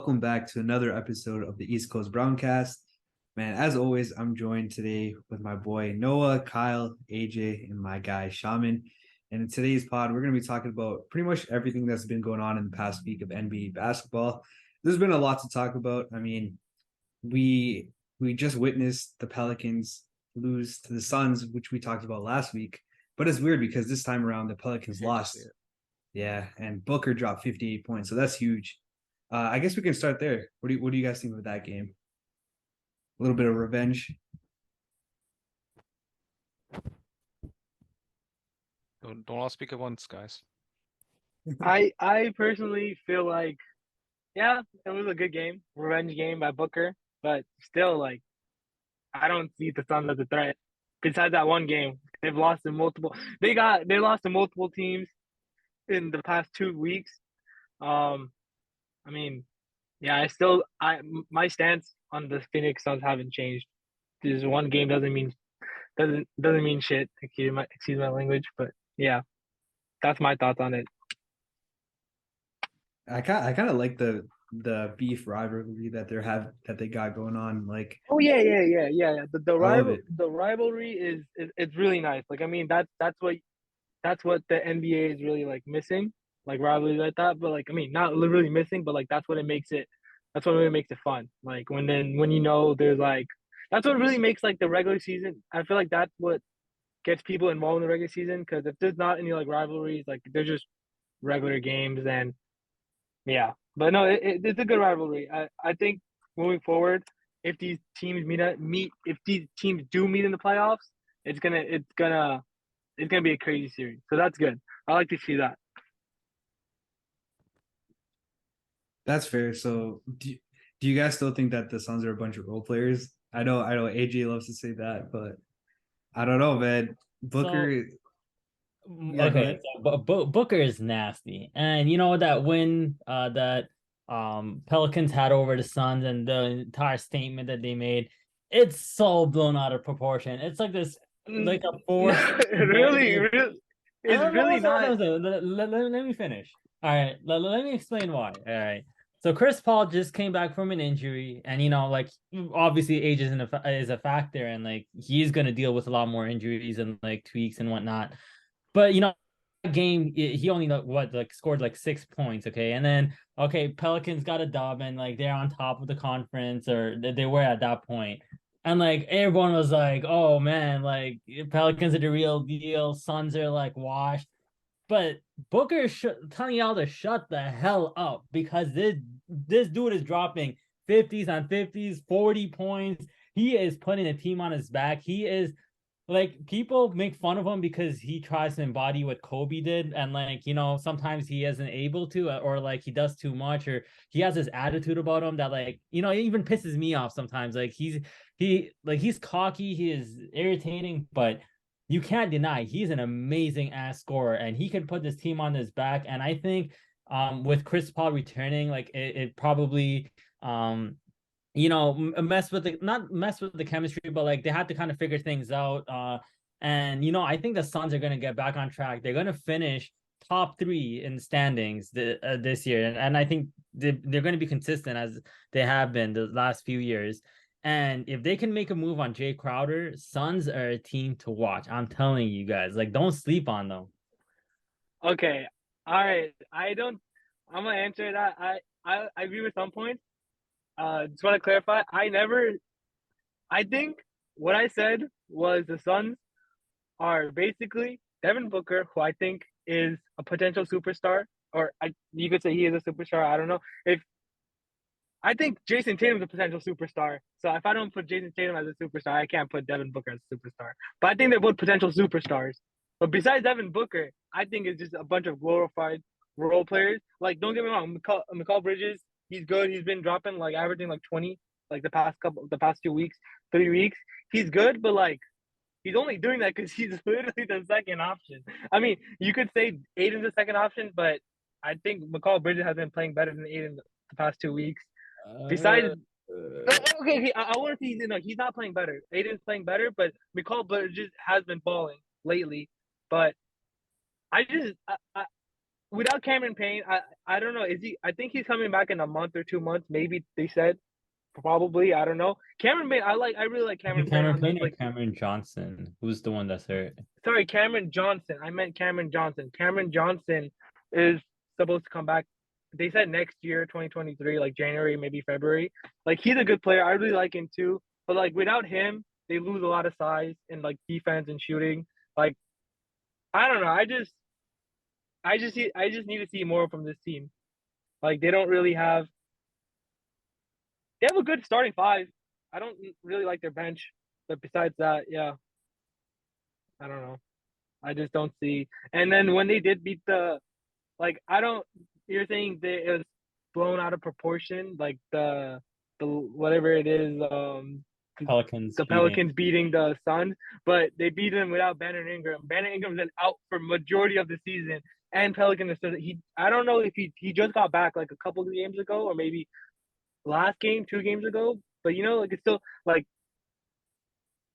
welcome back to another episode of the East Coast Browncast. Man, as always, I'm joined today with my boy Noah, Kyle, AJ, and my guy Shaman. And in today's pod, we're going to be talking about pretty much everything that's been going on in the past week of NBA basketball. There's been a lot to talk about. I mean, we just witnessed the Pelicans lose to the Suns, which we talked about last week. But it's weird because this time around the Pelicans lost. Yeah, and Booker dropped 58 points, so that's huge. I guess we can start there. What do you guys think of that game? A little bit of revenge. Don't all speak at once, guys. I personally feel like, yeah, it was a good game, revenge game by Booker, but still, like, I don't see the Suns as a threat. Besides that one game, they've lost to multiple. They lost to multiple teams in the past 2 weeks. I mean, yeah, my stance on the Phoenix Suns haven't changed. This one game doesn't mean shit. Excuse my language, but yeah, that's my thoughts on it. I kind of like the beef rivalry that they got going on. Like, Oh yeah. I love it. The rivalry is it's really nice. Like, I mean, that's what the NBA is really like missing, like rivalries like that. But like, I mean, not literally missing, but like that's what really makes it fun. Like when there's like that's what really makes like the regular season. I feel like that's what gets people involved in the regular season, because if there's not any like rivalries, like they're just regular games, and yeah. But no, it's a good rivalry. I think moving forward, if these teams if these teams do meet in the playoffs, it's gonna be a crazy series. So that's good. I like to see that. That's fair. So, do you guys still think that the Suns are a bunch of role players? I know AJ loves to say that, but I don't know, man. Booker, So yeah, go okay, ahead. so Booker is nasty, and you know that win that Pelicans had over the Suns and the entire statement that they made, it's so blown out of proportion. It's like this, like a forced Really, narrative. it's really not. Let me finish. All right, let me explain why. All right. So Chris Paul just came back from an injury, and like obviously age is a factor, and like he's gonna deal with a lot more injuries and like tweaks and whatnot. But game he only scored like 6 points, okay, and then okay, Pelicans got a dub, and like they're on top of the conference, or they were at that point, and like everyone was like, oh man, like Pelicans are the real deal, Suns are like washed. But Booker is telling y'all to shut the hell up, because this dude is dropping 50s on 50s, 40 points. He is putting a team on his back. He is like, people make fun of him because he tries to embody what Kobe did, and like sometimes he isn't able to, or like he does too much, or he has this attitude about him that like it even pisses me off sometimes. Like he's cocky, he is irritating, but you can't deny he's an amazing ass scorer, and he can put this team on his back. And I think with Chris Paul returning, like it probably mess with the not mess with the chemistry, but like they had to kind of figure things out. And I think the Suns are gonna get back on track. They're gonna finish top 3 in standings this year, and I think they're going to be consistent as they have been the last few years. And if they can make a move on Jay Crowder, Suns are a team to watch. I'm telling you guys, like, don't sleep on them. Okay, all right. I'm gonna answer that. I agree with some points. Just want to clarify. I think what I said was the Suns are basically Devin Booker, who I think is a potential superstar, or you could say he is a superstar. I don't know. If I think Jason Tatum is a potential superstar, so if I don't put Jason Tatum as a superstar, I can't put Devin Booker as a superstar. But I think they're both potential superstars. But besides Devin Booker, I think it's just a bunch of glorified role players. Like, don't get me wrong, McCall Bridges, he's good. He's been dropping, like, averaging like 20, like the past 2 weeks, 3 weeks. He's good, but like he's only doing that because he's literally the second option. I mean, you could say Aiden's the second option, but I think McCall Bridges has been playing better than Aiden the past 2 weeks. Besides, okay, I want to see he's not playing better. Aiden's playing better, but McCall Bridges has been balling lately. But I just without Cameron Payne, I don't know. Is he? I think he's coming back in a month or 2 months. Maybe they said probably. I don't know. Cameron Payne. I really like Is it Cameron Payne Cameron on the Payne or like. Cameron Johnson? Who's the one that's hurt? Sorry, Cameron Johnson. I meant Cameron Johnson. Cameron Johnson is supposed to come back. They said next year, 2023, like January, maybe February. Like he's a good player. I really like him too. But like without him, they lose a lot of size in like defense and shooting. Like I don't know. I just need to see more from this team. Like they don't really have. They have a good starting five. I don't really like their bench, but besides that, yeah, I don't know. I just don't see. And then when they did beat the, like, I don't. You're saying that it was blown out of proportion, like the whatever it is, Pelicans the beating. Pelicans beating the Suns, but they beat them without Banner Ingram. Banner Ingram's been out for majority of the season, and Pelicans said he. I don't know if he just got back like a couple of games ago, or maybe last game, 2 games ago. But you know, like it's still like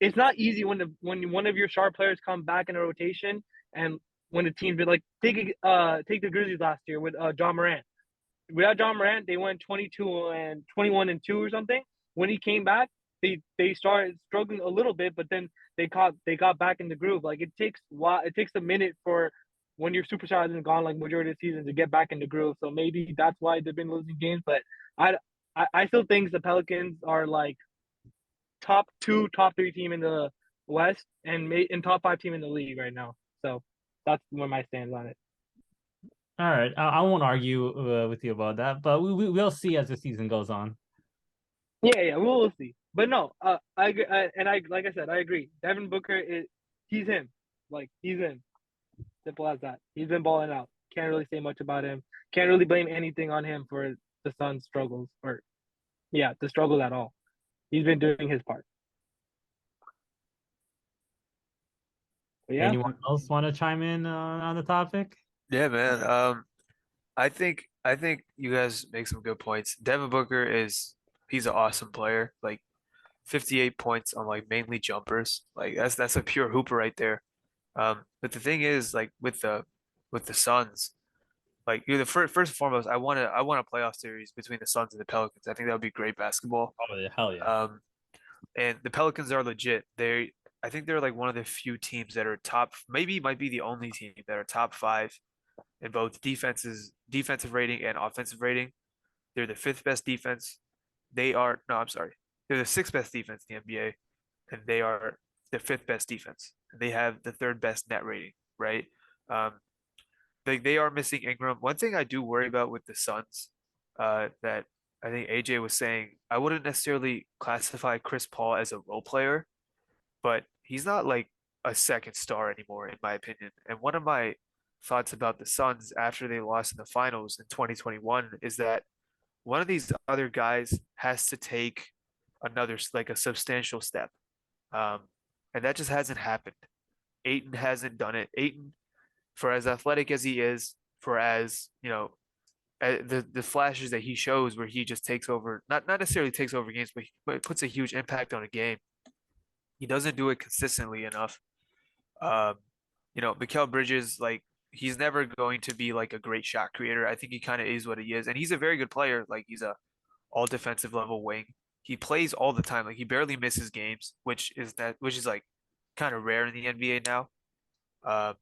it's not easy when one of your star players come back in a rotation and when the team be like take the Grizzlies last year with John Morant. Without John Morant, they went 22 and 21-2 or something. When he came back, they started struggling a little bit, but then they got back in the groove. Like it takes a minute for when your superstar hasn't gone like majority of the season to get back in the groove. So maybe that's why they've been losing games. But I I still think the Pelicans are like top two, top three team in the West and top five team in the league right now. So that's where my stands on it. All right, I won't argue with you about that, but we'll see as the season goes on. Yeah, we'll see. But no, I like I said, I agree. Devin Booker he's him. Like he's him. Simple as that. He's been balling out. Can't really say much about him. Can't really blame anything on him for the Suns' struggles or the struggles at all. He's been doing his part. But yeah. Anyone else want to chime in on the topic? Yeah, man. I think you guys make some good points. Devin Booker he's an awesome player. Like 58 points on like mainly jumpers. Like that's a pure hooper right there. But the thing is, like with the Suns, like you're the first and foremost, I want a playoff series between the Suns and the Pelicans. I think that would be great basketball. Oh yeah, hell yeah. And the Pelicans are legit. I think they're like one of the few teams that are top, maybe might be the only team that are top five in both defensive rating and offensive rating. They're the fifth best defense. No, I'm sorry. They're the sixth best defense in the NBA, and they are the fifth best defense. They have the third best net rating, right? Um, they are missing Ingram. One thing I do worry about with the Suns, that I think AJ was saying, I wouldn't necessarily classify Chris Paul as a role player, but he's not like a second star anymore, in my opinion. And one of my thoughts about the Suns after they lost in the finals in 2021 is that one of these other guys has to take another, like a substantial step. Um, and that just hasn't happened. Ayton hasn't done it. Ayton, for as athletic as he is, for as, the flashes that he shows where he just takes over, not necessarily takes over games, but puts a huge impact on a game. He doesn't do it consistently enough. Um, Mikal Bridges, like he's never going to be like a great shot creator. I think he kind of is what he is, and he's a very good player. Like he's a all defensive level wing. He plays all the time. Like he barely misses games, which is like kind of rare in the NBA now. Uh,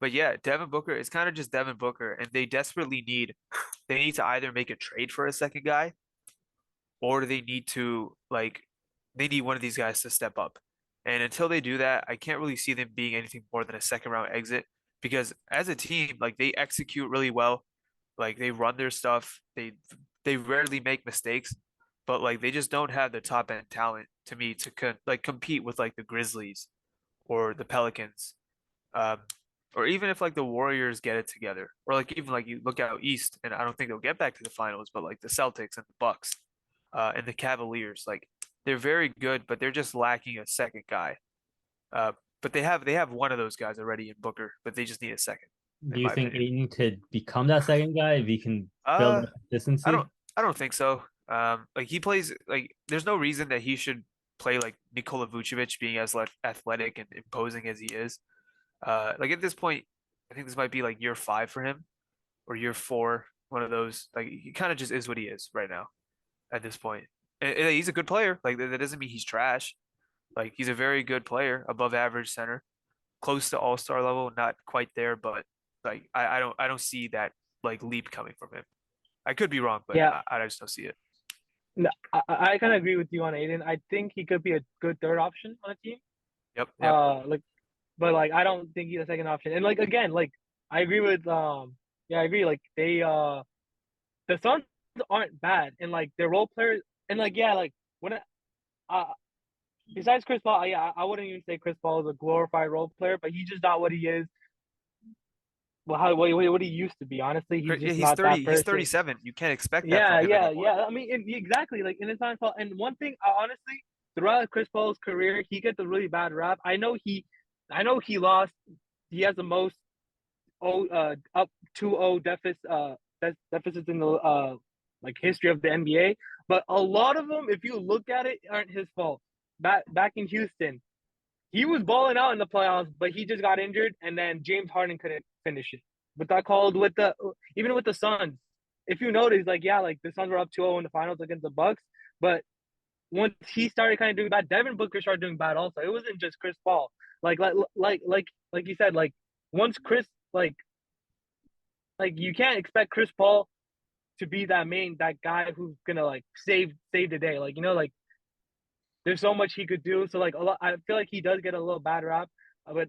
but yeah, Devin Booker is kind of just Devin Booker, and they need to either make a trade for a second guy, or they need one of these guys to step up. And until they do that, I can't really see them being anything more than a second round exit because as a team, like they execute really well. Like they run their stuff. They rarely make mistakes, but like they just don't have the top end talent to me to compete with like the Grizzlies or the Pelicans. Um, or even if like the Warriors get it together, or like even like you look out east, and I don't think they'll get back to the finals, but like the Celtics and the Bucks, and the Cavaliers, like they're very good, but they're just lacking a second guy. Uh, but they have one of those guys already in Booker, but they just need a second, Do in you my think opinion. Aiden could become that second guy if he can build Uh, that I consistency? don't think so. Like he plays like there's no reason that he should play like Nikola Vucevic being as athletic and imposing as he is. Like at this point, I think this might be like year 5 for him. or year 4, one of those. Like he kind of just is what he is right now at this point. And he's a good player. Like that doesn't mean he's trash. Like he's a very good player, above average center, close to all-star level, not quite there, but like I don't see that like leap coming from him. I could be wrong, but Yeah, I just don't see it. no, I kind of agree with you on Aiden. I think he could be a good third option on a team. Yep. Like, but like I don't think he's a second option. And like again, like I agree with yeah, I agree. Like the Suns aren't bad, and like their role players, and like yeah, like when uh besides Chris Paul, yeah, I wouldn't even say Chris Paul is a glorified role player, but he's just not what he is. Well, what he used to be. Honestly, he's Yeah, just not that he's person. 37. You can't expect that from Yeah, him yeah, anymore. yeah. I mean, exactly. Like, and it's not his fault. And one thing, honestly, throughout Chris Paul's career, he gets a really bad rap. I know he lost. He has the most up 2-0 deficits in the like history of the NBA. But a lot of them, if you look at it, aren't his fault. Back in Houston, he was balling out in the playoffs, but he just got injured, and then James Harden couldn't finish it. But that called with the even with the Suns, if you notice, like yeah, like the Suns were up 2-0 in the finals against the Bucks, but once he started kind of doing bad, Devin Booker started doing bad also. It wasn't just Chris Paul. Like you said, like once Chris like you can't expect Chris Paul to be that guy who's gonna like save the day. Like like there's so much he could do. So like a lot, I feel like he does get a little bad rap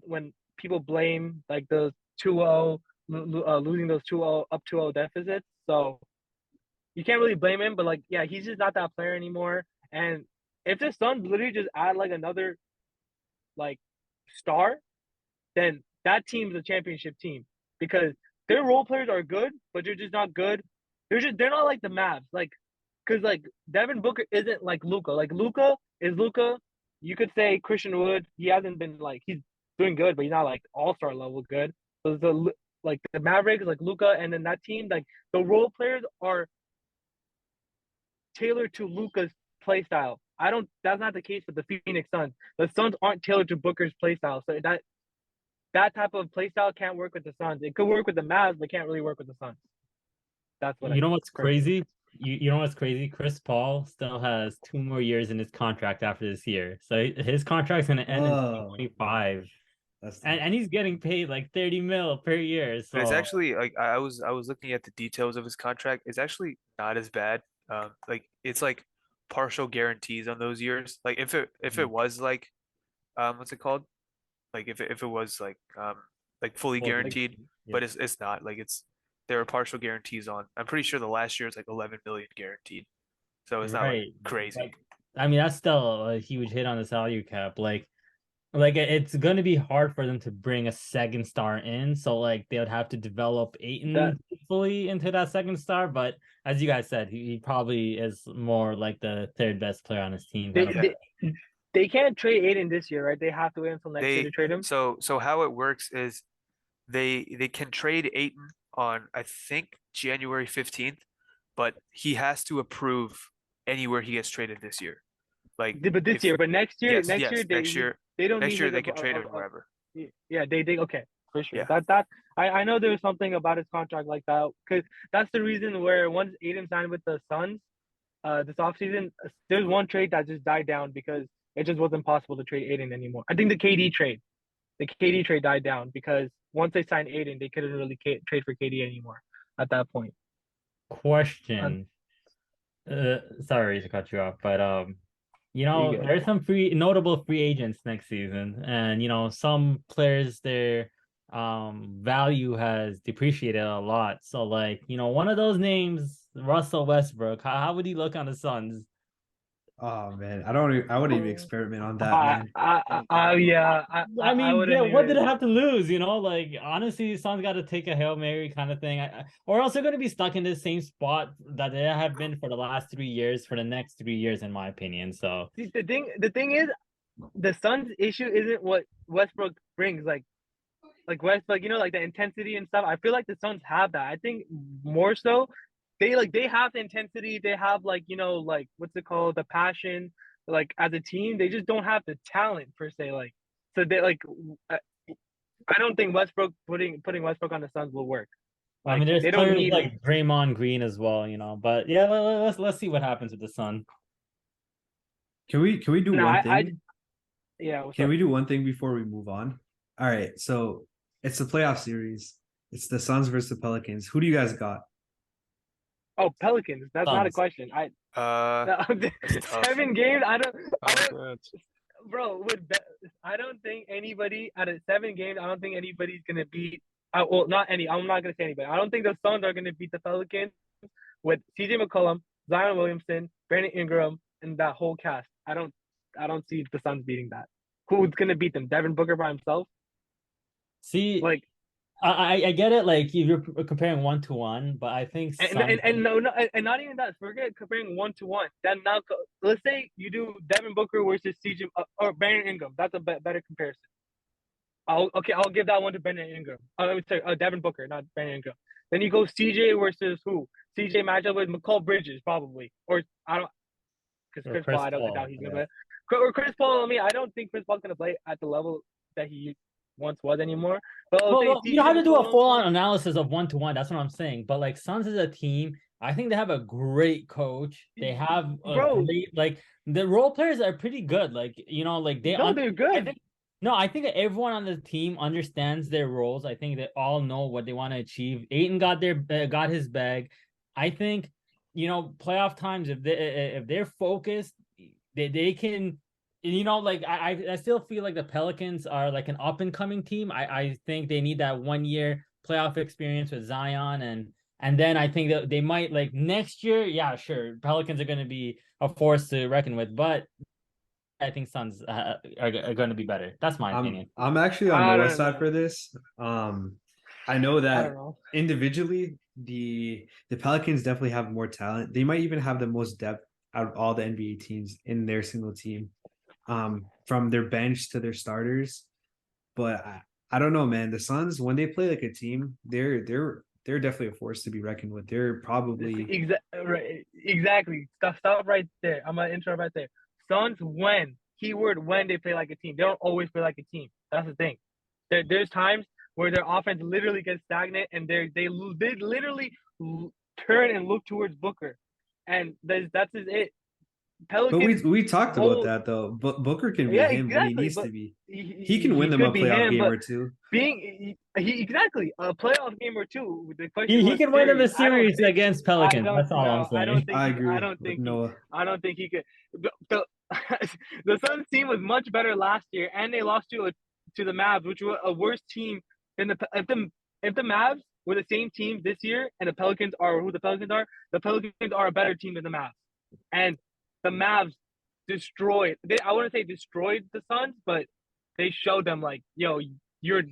when people blame like those 2-0 losing those 2-0 up 2-0 deficits. So you can't really blame him, but like yeah, he's just not that player anymore. And if the Suns literally just add like another like star, then that team's a championship team because their role players are good, but they're just not good. They're not like the Mavs, like because like Devin Booker isn't like Luka. Like Luka is Luka. You could say Christian Wood. He hasn't been like he's doing good, but he's not like all-star level good. So like the Mavericks, like Luka, and then that team, like the role players are tailored to Luka's play style. I don't. That's not the case with the Phoenix Suns. The Suns aren't tailored to Booker's play style. So that type of play style can't work with the Suns. It could work with the Mavs, but can't really work with the Suns. That's what I You know think what's personally. crazy? You know what's crazy? Chris Paul still has 2 more years in his contract after this year. So his contract's gonna end in Oh, 2025. that's And he's getting paid like 30 mil per year. But it's So actually like I was looking at the details of his contract. It's actually not as bad. Like it's like partial guarantees on those years. Like if it was like what's it called? Like if it was like fully well, Like guaranteed, yeah. but it's not. Like it's there are partial guarantees on. I'm pretty sure the last year is like 11 million guaranteed. So it's not like Right. crazy. Like I mean that's still a huge hit on the salary cap. Like it's gonna be hard for them to bring a second star in. So like they would have to develop that Aiton fully into that second star. But as you guys said, he probably is more like the third best player on his team kind they of. Yeah. they can't trade Aiden this year, right? They have to wait until next year to They trade him. so how it works is they can trade Aiton on I think January 15th, but he has to approve anywhere he gets traded this year. Like But this if year, but next year they don't next need year his they can trade him wherever. yeah they okay for sure. Yeah. That I know there was something about his contract like that because that's the reason where once Aiden signed with the Suns, this offseason, there's one trade that just died down because it just wasn't possible to trade Aiden anymore. I think the KD trade died down because once they signed Aiden, they couldn't really trade for KD anymore at that point. And Question. Sorry to cut you off, but you good. there's some notable free agents next season, and some players their value has depreciated a lot. So like, one of those names, Russell Westbrook, how would he look on the Suns? oh man, I wouldn't even experiment on that, man. Yeah, I I mean, yeah, wouldn't what did it even. have to lose? Like honestly, Suns got to take a Hail Mary kind of thing, or else they're going to be stuck in the same spot that they have been for the last 3 years, for the next 3 years, in my opinion. So See, the thing is, the Suns' issue isn't what Westbrook brings, like Westbrook, like the intensity and stuff. I feel like the Suns have that. I think more so, they have the intensity. They have like like what's it called, the passion. Like as a team, they just don't have the talent per se. Like so they like. I don't think Westbrook putting Westbrook on the Suns will work. I mean, there's they don't players need him. like Draymond Green as well, But yeah, let's see what happens with the Sun. Can we do No, one thing? yeah. What's Can up? we do one thing before we move on? All right, so it's the playoff series. It's the Suns versus the Pelicans. Who do you guys got? Oh, Pelicans. That's not a Suns. question. That's tough. 7 games. I don't, Oh, bro. I don't think anybody out of 7 games. I don't think anybody's gonna beat. Well, not any. I'm not gonna say anybody. I don't think the Suns are gonna beat the Pelicans with CJ McCollum, Zion Williamson, Brandon Ingram, and that whole cast. I don't see the Suns beating that. Who's gonna beat them? Devin Booker by himself? See, Like, I get it. Like if you're comparing 1-to-1, but I think Suns. and no, and not even that. Forget comparing 1-to-1. Then now, let's say you do Devin Booker versus CJ or Brandon Ingram. That's a better comparison. I'll give that one to Brandon Ingram. Let me say Devin Booker, not Brandon Ingram. Then you go CJ versus who? CJ matchup with McCall Bridges probably, or I don't, because Chris Paul. I don't doubt he's gonna play. Or Chris Paul. I don't think Chris Paul's gonna play at the level that he once was anymore. But Well, you have to do a full-on analysis of 1-to-1. That's what I'm saying. But like Suns is a team. I think they have a great coach. They have great, like the role players are pretty good. Like they're good. I think that everyone on the team understands their roles. I think they all know what they want to achieve. Aiton got his bag. I think playoff times, if they're focused, they can. I still feel like the Pelicans are like an up and coming team. I think they need that 1 year playoff experience with Zion, and then I think that they might, like, next year. Yeah, sure, Pelicans are going to be a force to reckon with, but I think Suns are going to be better. That's my opinion. I'm actually on Noah's side for this. I know that individually the Pelicans definitely have more talent. They might even have the most depth out of all the NBA teams in their single team, from their bench to their starters. But I don't know, man. The Suns, when they play like a team, they're definitely a force to be reckoned with. They're probably exactly. Stop right there. I'm gonna interrupt right there. Suns, when they play like a team. They don't always play like a team. That's the thing. There's times where their offense literally gets stagnant, and they literally turn and look towards Booker, and that's just it. Pelicans, but we talked about that though. But Booker can be him when he needs to be. He can win them a playoff game or two. Exactly a playoff game or two. The question he can win them a series against Pelicans. That's all I'm saying. I agree. I don't think he could. The Suns team was much better last year, and they lost to the Mavs, which were a worse team than if the Mavs were the same team this year, and the Pelicans are who the Pelicans are a better team than the Mavs, and the Mavs destroyed. I wouldn't say destroyed the Suns, but they showed them, like, yo, you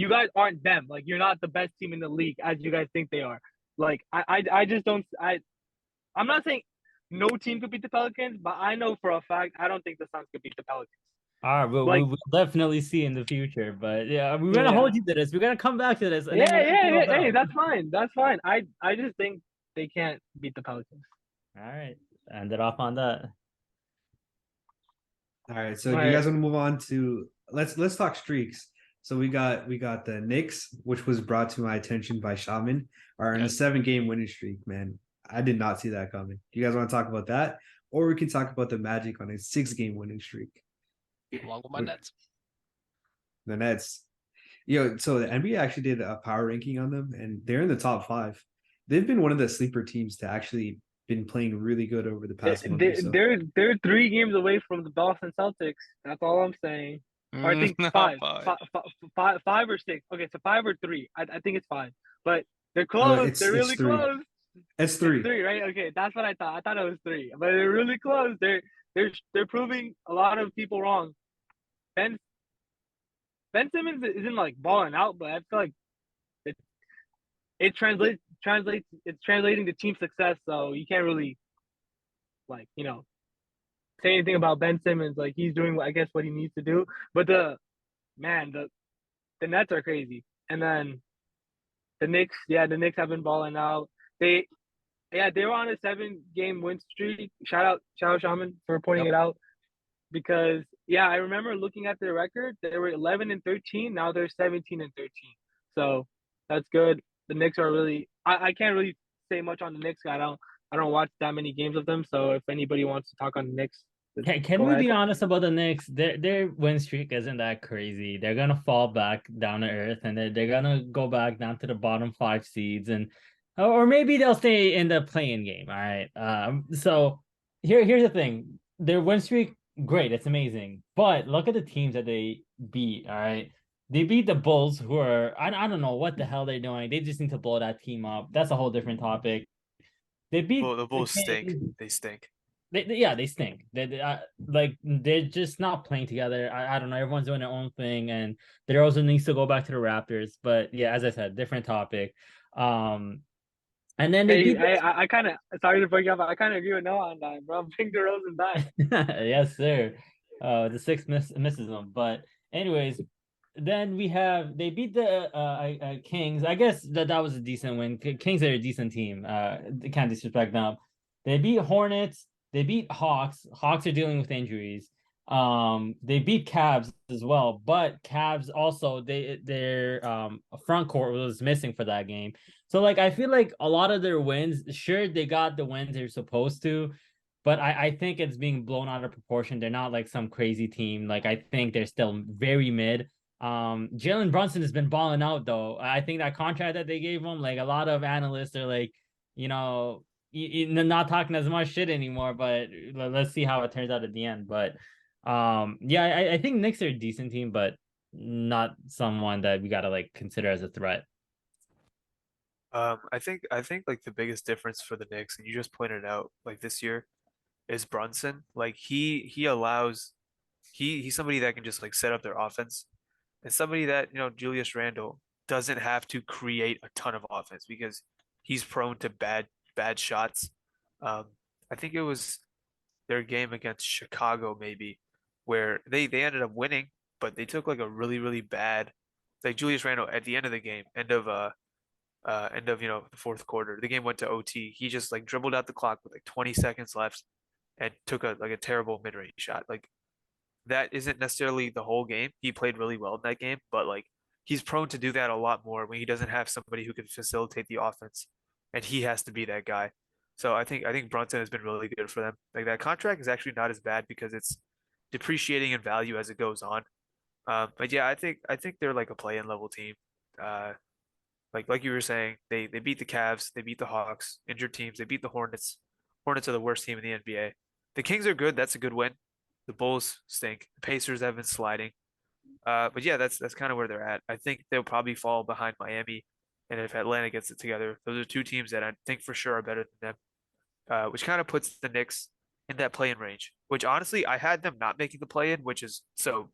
guys aren't them. Like, you're not the best team in the league as you guys think they are. Like, I just don't. I'm not saying no team could beat the Pelicans, but I know for a fact I don't think the Suns could beat the Pelicans. All right, we'll definitely see in the future. But yeah, we're gonna hold you to this. We're gonna come back to this. Hey, that's fine. That's fine. I just think they can't beat the Pelicans. All right, end it off on that. All right, so do you guys want to move on to let's talk streaks. So we got the Knicks, which was brought to my attention by Shaman, are in a 7-game winning streak. Man, I did not see that coming. Do you guys want to talk about that, or we can talk about the Magic on a 6-game winning streak? Along with my Nets. The Nets. So the NBA actually did a power ranking on them, and they're in the top 5. They've been one of the sleeper teams to actually been playing really good over the past month or so. They're 3 games away from the Boston Celtics. That's all I'm saying. Or I think 5 or 6. Okay, so 5 or 3. I think it's 5, but they're close. They're really close. It's 3. It's 3, right? Okay, that's what I thought. I thought it was 3, but they're really close. They're proving a lot of people wrong. Ben Simmons isn't like balling out, but I feel like it's translating to team success. So you can't really, like, say anything about Ben Simmons. Like, he's doing, I guess, what he needs to do. But the Nets are crazy, and then the Knicks have been balling out. They were on a 7-game win streak. Shout out Shaman for pointing it out, because I remember looking at their record. They were 11-13. Now they're 17-13. So that's good. the Knicks are really. I can't really say much on the Knicks. I don't watch that many games of them. So if anybody wants to talk on the Knicks, Can go we ahead. be honest about the Knicks? Their win streak isn't that crazy. They're gonna fall back down to earth, and they're gonna go back down to the bottom 5 seeds, and or maybe they'll stay in the playing game. All right. So here's the thing: their win streak, great, it's amazing, but look at the teams that they beat. All right. They beat the Bulls, who are I don't know what the hell they're doing. They just need to blow that team up. That's a whole different topic. They beat Well, the the Bulls stink. Kings. They stink. Yeah, they stink. Like they're just not playing together. I don't know. Everyone's doing their own thing, and there also needs to go back to the Raptors. But yeah, as I said, different topic. And then they Hey, beat. I kind of sorry to break you up. But I kind of agree with Noah on that, bro. Bring the Rosen back. Yes, sir. The six misses them. But anyways, then they beat the Kings. I guess that was a decent win. Kings are a decent team. Can't disrespect them. They beat Hornets. They beat Hawks. Hawks are dealing with injuries. They beat Cavs as well, but Cavs also their front court was missing for that game. So like I feel like a lot of their wins, sure they got the wins they're supposed to, but I think it's being blown out of proportion. They're not like some crazy team. Like I think they're still very mid. Jalen Brunson has been balling out though. I think that contract that they gave him, like a lot of analysts are like, you know, not talking as much shit anymore. But let's see how it turns out at the end. But yeah, I think Knicks are a decent team, but not someone that we gotta like consider as a threat. I think like the biggest difference for the Knicks, and you just pointed out, like this year, is Brunson. Like he's somebody that can just like set up their offense, and somebody that Julius Randle doesn't have to create a ton of offense because he's prone to bad shots. Um, I think it was their game against Chicago maybe where they ended up winning, but they took like a really bad, like Julius Randle at the end of the game, end of the fourth quarter. The game went to OT. He just like dribbled out the clock with like 20 seconds left and took a terrible mid-range shot. Like that isn't necessarily the whole game. He played really well in that game, but like he's prone to do that a lot more when he doesn't have somebody who can facilitate the offense, and he has to be that guy. So I think Brunson has been really good for them. Like that contract is actually not as bad because it's depreciating in value as it goes on. But yeah, I think they're like a play-in level team. Uh, like you were saying, they beat the Cavs, they beat the Hawks, injured teams, they beat the Hornets. Hornets are the worst team in the NBA. The Kings are good, that's a good win. The Bulls stink. The Pacers have been sliding. But yeah, that's kind of where they're at. I think they'll probably fall behind Miami, and if Atlanta gets it together, those are two teams that I think for sure are better than them. Which kind of puts the Knicks in that play-in range. Which honestly, I had them not making the play-in, which is so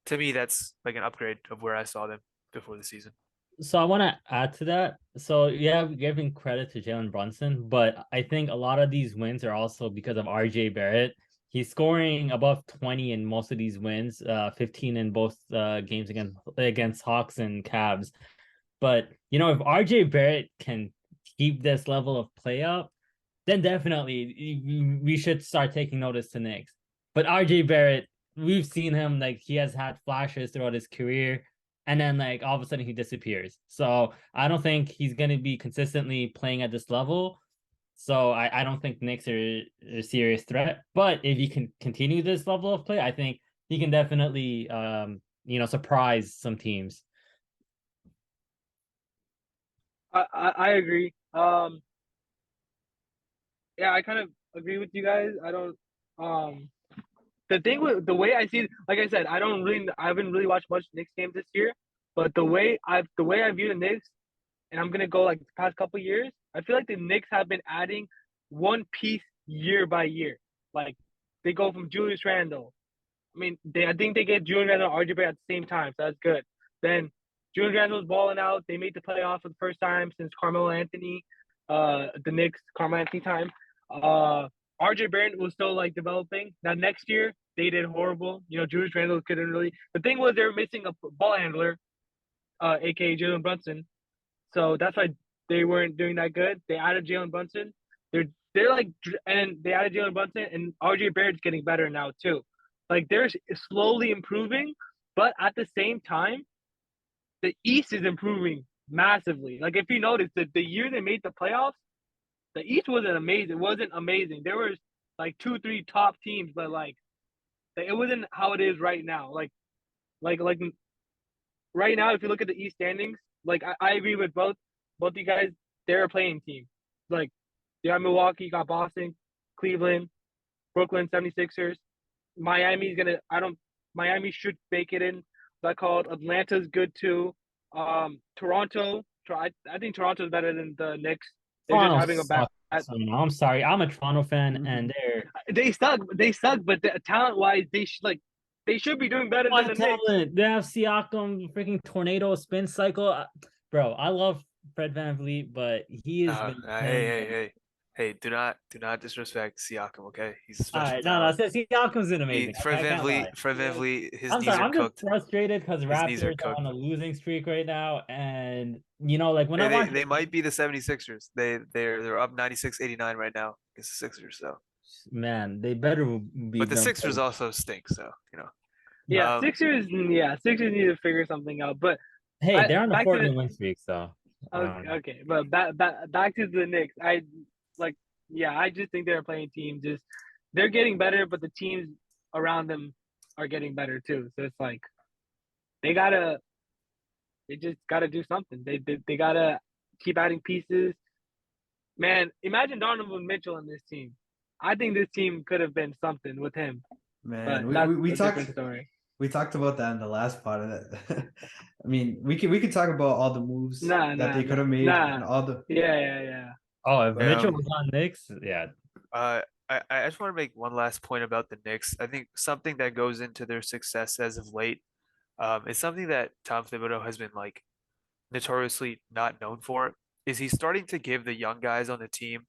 to me that's like an upgrade of where I saw them before the season. So I want to add to that. So yeah, giving credit to Jalen Brunson, but I think a lot of these wins are also because of RJ Barrett. He's scoring above 20 in most of these wins, 15 in both games against Hawks and Cavs. But if RJ Barrett can keep this level of play up, then definitely we should start taking notice to Knicks. But RJ Barrett, we've seen him, like he has had flashes throughout his career, and then like all of a sudden he disappears. So I don't think he's gonna be consistently playing at this level. So I don't think Knicks are a serious threat. But if he can continue this level of play, I think he can definitely surprise some teams. I agree. Yeah, I kind of agree with you guys. I don't. The thing with the way I see it, like I said, I haven't really watched much Knicks games this year. But the way I view the Knicks, and I'm gonna go like the past couple years, I feel like the Knicks have been adding one piece year by year. Like they go from Julius Randle. I mean, I think they get Julius Randle and RJ Barrett at the same time, so that's good. Then Julius Randle's balling out. They made the playoffs for the first time since Carmelo Anthony, the Knicks Carmelo Anthony time. RJ Barrett was still like developing. Now next year they did horrible. Julius Randle couldn't really. The thing was they were missing a ball handler, aka Jalen Brunson. So that's why they weren't doing that good. They added Jalen Brunson. They're like, and they added Jalen Brunson, and RJ Barrett's getting better now too. Like they're slowly improving, but at the same time, the East is improving massively. Like if you notice, the year they made the playoffs, the East wasn't amazing. It wasn't amazing. There was like 2, 3 top teams, but like it wasn't how it is right now. Like right now, if you look at the East standings, like I agree with both you guys. They're a playing team. Like you got Milwaukee, you got Boston, Cleveland, Brooklyn 76ers. Miami's gonna I don't Miami should make it in. That called Atlanta's good too. Toronto. I think Toronto's better than the Knicks. They're just Toronto having a bad. sucks. I'm sorry. I'm a Toronto fan, and they're They suck. They suck. But talent wise, they should be doing better than the what Knicks. talent. They have Siakam, freaking tornado spin cycle. Bro, I love Fred VanVleet, but he has been Hey, do not disrespect Siakam, okay? He's a all special right. talent. No, Siakam's been amazing. Fred I can't lie. VanVleet, his I'm knees sorry. are I'm just cooked. frustrated because His knees are Raptors are cooked. on a losing streak right now, and like when I Hey, watch, they might be the 76ers. They're up 96-89 right now against the Sixers, so. man, they better be But the done. Sixers also stink, so, Yeah, Um, Sixers. Yeah, Sixers need to figure something out. But Hey, they're on a back to 4-game win streak, so okay, but back to the Knicks. Like, yeah, I just think they're a playing team. Just they're getting better, but the teams around them are getting better too. So it's like they just gotta do something. They gotta keep adding pieces. Man, imagine Donovan Mitchell on this team. I think this team could have been something with him. Man, But that's we a talked different story. we talked about that in the last part of that. I mean, we could talk about all the moves that they could have made and all the Yeah. oh, if Mitchell Um, was on Knicks, yeah, I just want to make one last point about the Knicks. I think something that goes into their success as of late, is something that Tom Thibodeau has been like notoriously not known for, is he's starting to give the young guys on the team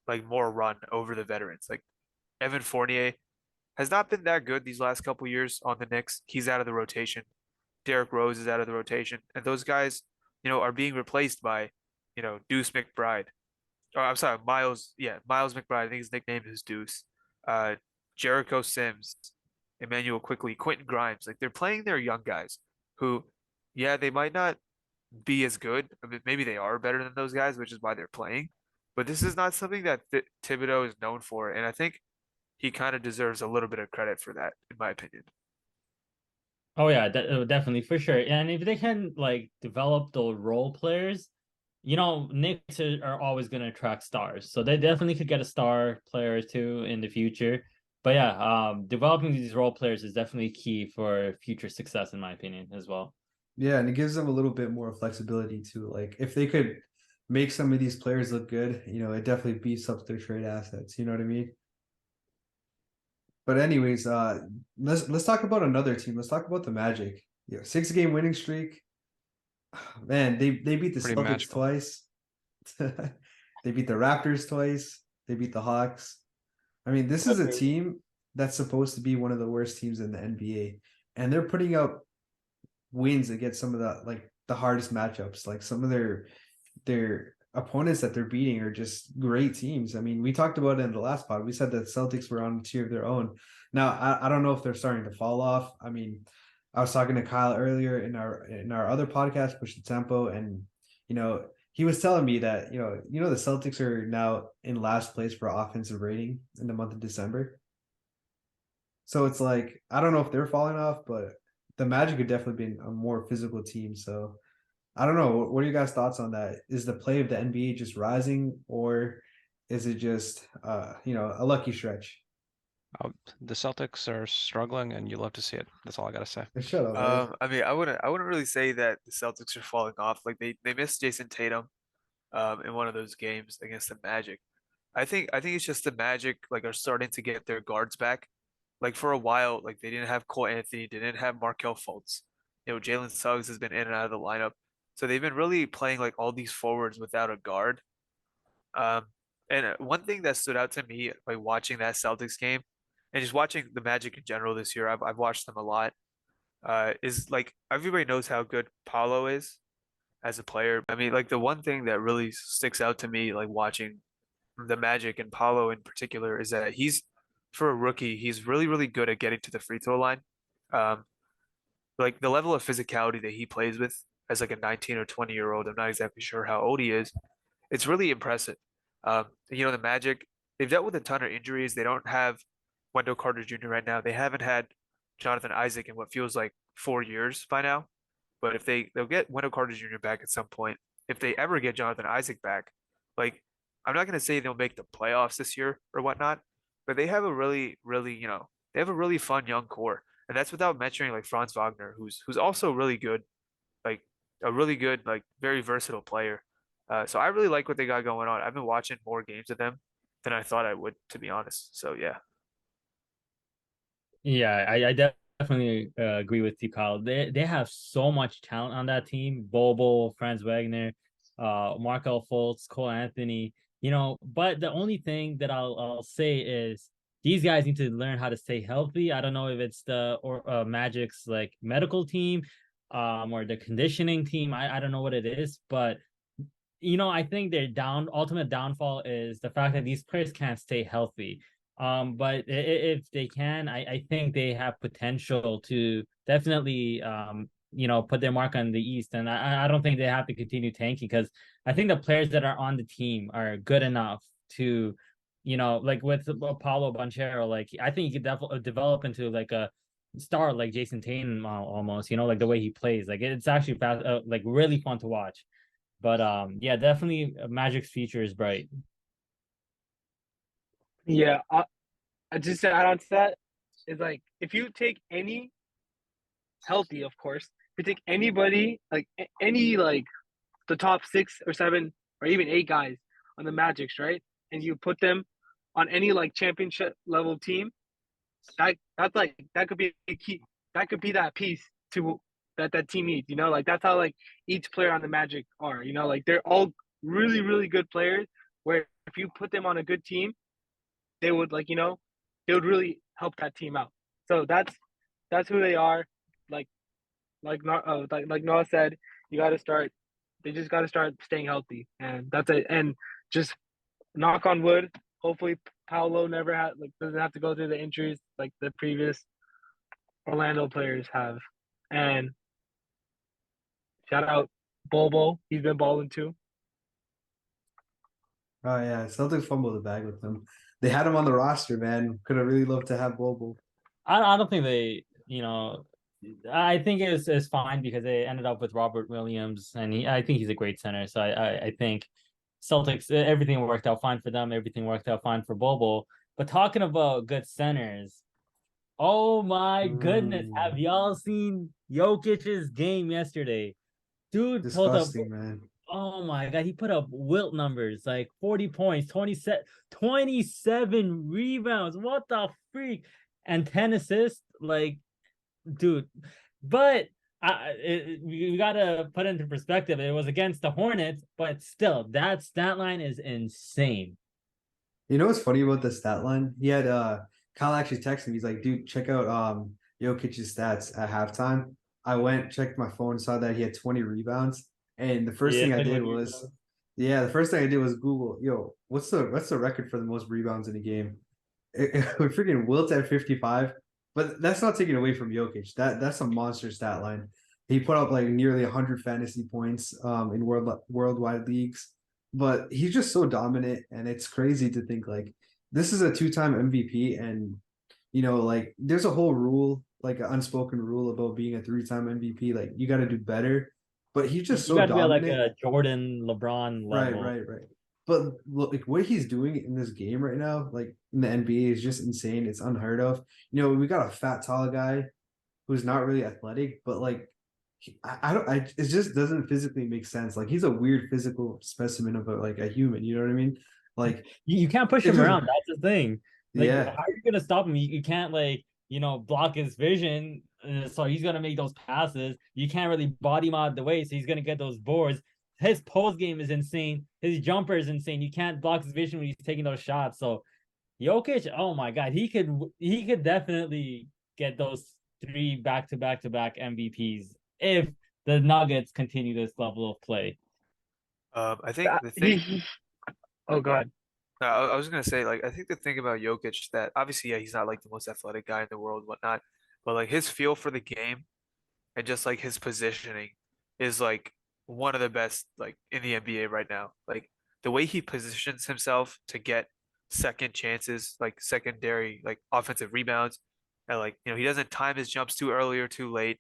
like more run over the veterans. Like Evan Fournier has not been that good these last couple years on the Knicks. He's out of the rotation. Derrick Rose is out of the rotation, and those guys, are being replaced by, Deuce McBride. Oh, I'm sorry, Miles. Yeah, Miles McBride. I think his nickname is Deuce. Uh, Jericho Sims, Emmanuel Quickly, Quentin Grimes. Like they're playing their young guys who, yeah, they might not be as good. I mean, maybe they are better than those guys, which is why they're playing. But this is not something that Thibodeau is known for, and I think he kind of deserves a little bit of credit for that, in my opinion. oh yeah, definitely for sure. And if they can like develop those role players, Knicks are always going to attract stars, so they definitely could get a star player too in the future. But yeah, developing these role players is definitely key for future success, in my opinion, as well. yeah, and it gives them a little bit more flexibility too. Like if they could make some of these players look good, it definitely beefs up their trade assets. You know what I mean? But anyways, let's talk about another team. Let's talk about the Magic. Yeah, 6-game winning streak. Man, they beat the Pretty Celtics magical. twice. They beat the Raptors twice. They beat the Hawks. I mean, this is a team that's supposed to be one of the worst teams in the NBA, and they're putting up wins against some of the hardest matchups. Like some of their opponents that they're beating are just great teams. I mean, we talked about it in the last pod. We said that Celtics were on a tier of their own. Now, I don't know if they're starting to fall off. I mean, I was talking to Kyle earlier in our other podcast, Push the Tempo, and he was telling me that the Celtics are now in last place for offensive rating in the month of December. So it's like I don't know if they're falling off, but the Magic have definitely been a more physical team. So I don't know. What are your guys' thoughts on that? Is the play of the NBA just rising, or is it just a lucky stretch? The Celtics are struggling, and you love to see it. That's all I gotta say. Shut up, man. I mean, I wouldn't really say that the Celtics are falling off. Like they missed Jason Tatum, in one of those games against the Magic. I think it's just the Magic like are starting to get their guards back. Like for a while, like they didn't have Cole Anthony, they didn't have Markel Fultz. Jalen Suggs has been in and out of the lineup, so they've been really playing like all these forwards without a guard. Um, and one thing that stood out to me by watching that Celtics game and just watching the Magic in general this year, I've watched them a lot. Is like everybody knows how good Paulo is as a player. I mean, like the one thing that really sticks out to me, like watching the Magic and Paulo in particular, is that for a rookie, he's really, really good at getting to the free throw line. Um, like the level of physicality that he plays with as like a 19 or 20-year-old. I'm not exactly sure how old he is. It's really impressive. The Magic, they've dealt with a ton of injuries. They don't have Wendell Carter Jr. right now. They haven't had Jonathan Isaac in what feels like 4 years by now. But if they'll get Wendell Carter Jr. back at some point, if they ever get Jonathan Isaac back, like I'm not gonna say they'll make the playoffs this year or whatnot, but they have a really, really, they have a really fun young core. And that's without mentioning like Franz Wagner, who's also really good, like a really good, like very versatile player. So I really like what they got going on. I've been watching more games of them than I thought I would, to be honest. So yeah. Yeah, I definitely agree with you, Kyle. They have so much talent on that team. Bobo, Franz Wagner, Markel Fultz, Cole Anthony. But the only thing that I'll say is these guys need to learn how to stay healthy. I don't know if it's the Magic's like medical team, or the conditioning team. I don't know what it is, but I think their ultimate downfall is the fact that these players can't stay healthy. But if they can, I think they have potential to definitely put their mark on the East. And I don't think they have to continue tanking, because I think the players that are on the team are good enough to, like with Paulo Banchero, like I think he could develop into like a star like Jason Tatum almost, like the way he plays. Like it's actually fast, like really fun to watch. But yeah, definitely Magic's future is bright. Yeah, I just to add on to that is like if you take any healthy, of course, if you take anybody like any like the top 6 or 7 or even 8 guys on the Magics, right, and you put them on any like championship level team, that's like that could be a key. That could be that piece to that team needs. Like that's how like each player on the Magic are. Like they're all really really good players. Where if you put them on a good team, they would they would really help that team out. So that's who they are. Like Noah said, you got to start. They just got to start staying healthy, and that's it. And just knock on wood. Hopefully, Paolo never doesn't have to go through the injuries like the previous Orlando players have. And shout out Bobo, he's been balling too. Oh yeah, Celtics fumbled the bag with him. They had him on the roster, man. Could have really loved to have Bobo. I don't think they, I think it's fine because they ended up with Robert Williams, and I think he's a great center. So I think Celtics, everything worked out fine for them. Everything worked out fine for Bobo. But talking about good centers, oh my goodness, have y'all seen Jokic's game yesterday? Dude pulled up. Disgusting, man. Oh my god, he put up wilt numbers like 40 points, 27 rebounds. What the freak? And 10 assists. Like, dude. But we gotta put into perspective. It was against the Hornets, but still, that stat line is insane. You know what's funny about the stat line? He had Kyle actually texted me. He's like, dude, check out Jokic's stats at halftime. I went, checked my phone, saw that he had 20 rebounds. And the first thing I did was Google, yo, what's the record for the most rebounds in a game? We freaking Wilt at 55, but that's not taken away from Jokic. That's a monster stat line. He put up like nearly 100 fantasy points in worldwide leagues, but he's just so dominant, and it's crazy to think like this is a 2-time MVP, and like there's a whole rule, like an unspoken rule about being a 3-time MVP. Like you got to do better, but he's just so dominant. Be like a Jordan, LeBron level. Right. But look, like what he's doing in this game right now, like in the NBA, is just insane. It's unheard of. We got a fat, tall guy who's not really athletic, but like it just doesn't physically make sense. Like he's a weird physical specimen of a human. You know what I mean? Like you can't push him around. That's the thing. Like, yeah. How are you gonna stop him? You can't block his vision. So he's gonna make those passes. You can't really body mod the way, so he's gonna get those boards. His post game is insane. His jumper is insane. You can't block his vision when he's taking those shots. So Jokic, oh my god, he could definitely get those 3 back-to-back MVPs if the Nuggets continue this level of play. I think the thing. Oh god. No, I was gonna say, like, I think the thing about Jokic that obviously, yeah, he's not like the most athletic guy in the world, whatnot, but like his feel for the game and just like his positioning is like one of the best like in the NBA right now. Like the way he positions himself to get second chances, like secondary, like offensive rebounds, and like he doesn't time his jumps too early or too late.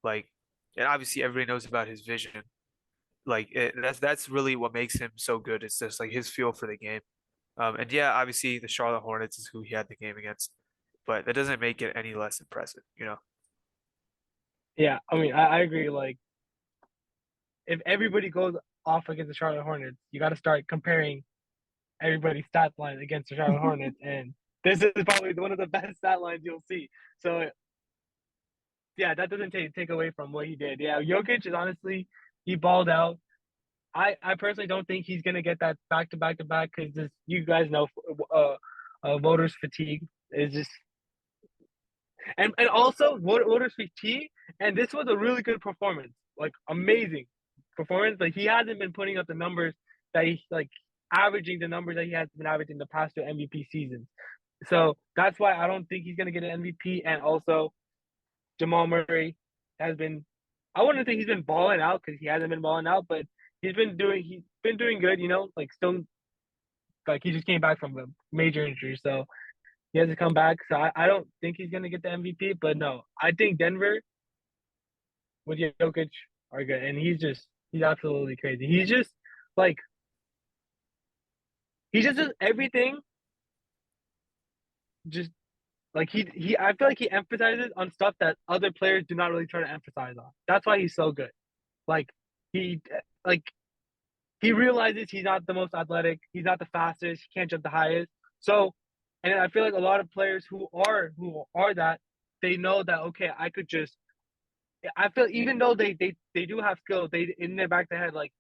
Like, and obviously everybody knows about his vision. Like that's really what makes him so good. It's just like his feel for the game. And yeah, obviously the Charlotte Hornets is who he had the game against, but that doesn't make it any less impressive, you know? Yeah, I mean, I agree. Like, if everybody goes off against the Charlotte Hornets, you got to start comparing everybody's stat line against the Charlotte Hornets, and this is probably one of the best stat lines you'll see. So yeah, that doesn't take away from what he did. Yeah, Jokic is honestly he balled out. I personally don't think he's gonna get that back to back to back because this you guys know voters fatigue is just and also voters fatigue and this was a really good performance like amazing performance like he hasn't been putting up the numbers that he like averaging the numbers that he has been averaging the past two MVP seasons so that's why I don't think he's gonna get an MVP and also Jamal Murray has been I wouldn't think he's been balling out because he hasn't been balling out but he's been doing good, you know, like still like he just came back from a major injury, so he has to come back. So I don't think he's gonna get the MVP, but no, I think Denver with Jokic are good, and he's absolutely crazy. Like he just does everything. Just like he I feel like he emphasizes on stuff that other players do not really try to emphasize on. That's why he's so good. Like he like he realizes he's not the most athletic, he's not the fastest, he can't jump the highest. So, and I feel like a lot of players who are that they know that okay, I could just. I feel even though they do have skill, they in their back of their head like